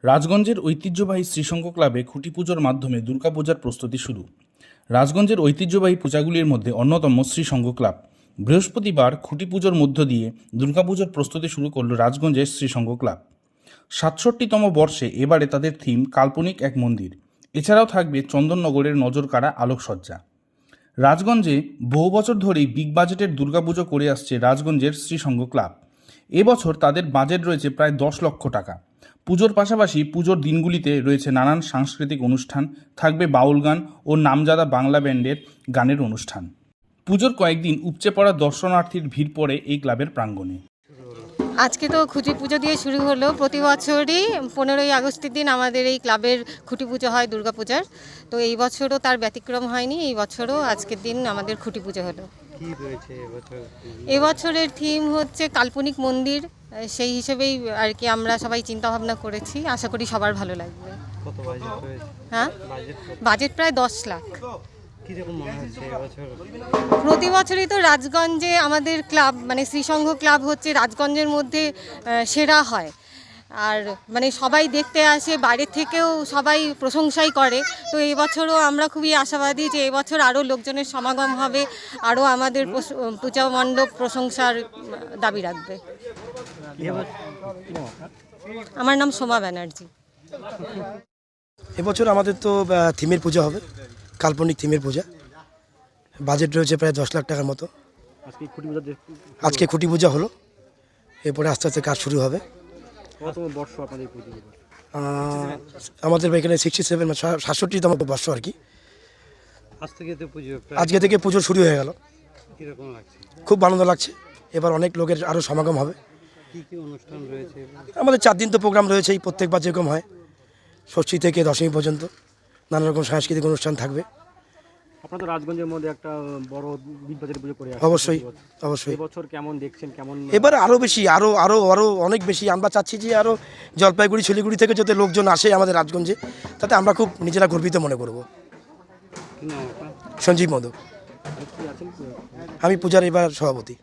রাজগঞ্জের ঐতিহ্যবাহী শ্রীসংঘ ক্লাবে খুঁটি পুজোর মাধ্যমে দুর্গাপূজার প্রস্তুতি শুরু। রাজগঞ্জের ঐতিহ্যবাহী পূজাগুলির মধ্যে অন্যতম শ্রীসংঘ ক্লাব। বৃহস্পতিবার খুঁটি পুজোর মধ্য দিয়ে দুর্গাপুজোর প্রস্তুতি শুরু করল রাজগঞ্জের শ্রীসংঘ ক্লাব। ৬৭তম বর্ষে এবারে তাদের থিম কাল্পনিক এক মন্দির। এছাড়াও থাকবে চন্দননগরের নজরকাড়া আলোকসজ্জা। রাজগঞ্জে বহু বছর ধরেই বিগ বাজেটের দুর্গাপুজো করে আসছে রাজগঞ্জের শ্রীসংঘ ক্লাব। এবছর তাদের বাজেট রয়েছে প্রায় ১০ লক্ষ টাকা। পুজোর পাশাপাশি পুজোর দিনগুলিতে রয়েছে নানান সাংস্কৃতিক অনুষ্ঠান, থাকবে বাউল গান ও নামজাদা বাংলা ব্যান্ডের গানের অনুষ্ঠান। পুজোর কয়েকদিন উপচে পড়া দর্শনার্থীর ভিড় পড়ে এই ক্লাবের প্রাঙ্গণে। আজকে তো খুঁটি পুজো দিয়ে শুরু হলো। প্রতি বছরই ১৫ই আগস্টের দিন আমাদের এই ক্লাবের খুঁটি পুজো হয় দুর্গাপূজার। তো এই বছরও তার ব্যতিক্রম হয়নি, এই বছরও আজকের দিন আমাদের খুঁটি পুজো হলো। এবছরের থিম হচ্ছে কাল্পনিক মন্দির, সেই হিসেবেই আর কি আমরা সবাই চিন্তা ভাবনা করেছি। আশা করি সবার ভালো লাগবে। হ্যাঁ, বাজেট প্রায় ১০ লাখ। প্রতি বছরই তো রাজগঞ্জে আমাদের ক্লাব মানে শ্রীসংঘ ক্লাব হচ্ছে রাজগঞ্জের মধ্যে সেরা হয়, আর মানে সবাই দেখতে আসে, বাইরের থেকেও সবাই প্রশংসাই করে। তো এই বছরও আমরা খুবই আশাবাদী যে এবছর আরও লোকজনের সমাগম হবে, আরও আমাদের পূজা মণ্ডপ প্রশংসার দাবি রাখবে। আমার নাম সোমা ব্যানার্জি। এবছর আমাদের তো থিমের পূজা হবে, কাল্পনিক থিমের পূজা। বাজেট রয়েছে প্রায় ১০ লাখ টাকার মতো। আজকে খুঁটি পূজা হলো, এরপরে আস্তে আস্তে কাজ শুরু হবে। আমাদের এখানে 67 ৬৭তম বর্ষ আর কি। আজকে থেকে পুজো শুরু হয়ে গেল। খুব আনন্দ লাগছে। এবার অনেক লোকের আরও সমাগম হবে। আমাদের ৪ দিন তো প্রোগ্রাম রয়েছে, প্রত্যেকবার যেরকম হয়, ষষ্ঠী থেকে দশমী পর্যন্ত নানা রকম সাংস্কৃতিক অনুষ্ঠান থাকবে। আপনারা তো রাজগঞ্জের মধ্যে একটা বড় বিগ বাজারের পুজো করে আসছেন। অবশ্যই অবশ্যই। এবছর কেমন দেখছেন, কেমন? এবার আরও বেশি, আরও আরও আরও অনেক বেশি। আমরা চাচ্ছি যে আরও জলপাইগুড়ি শিলিগুড়ি থেকে যাতে লোকজন আসে আমাদের রাজগঞ্জে, তাতে আমরা খুব নিজেরা গর্বিত মনে করব। সঞ্জীব মোদক। আমি পূজার এবার সভাপতি।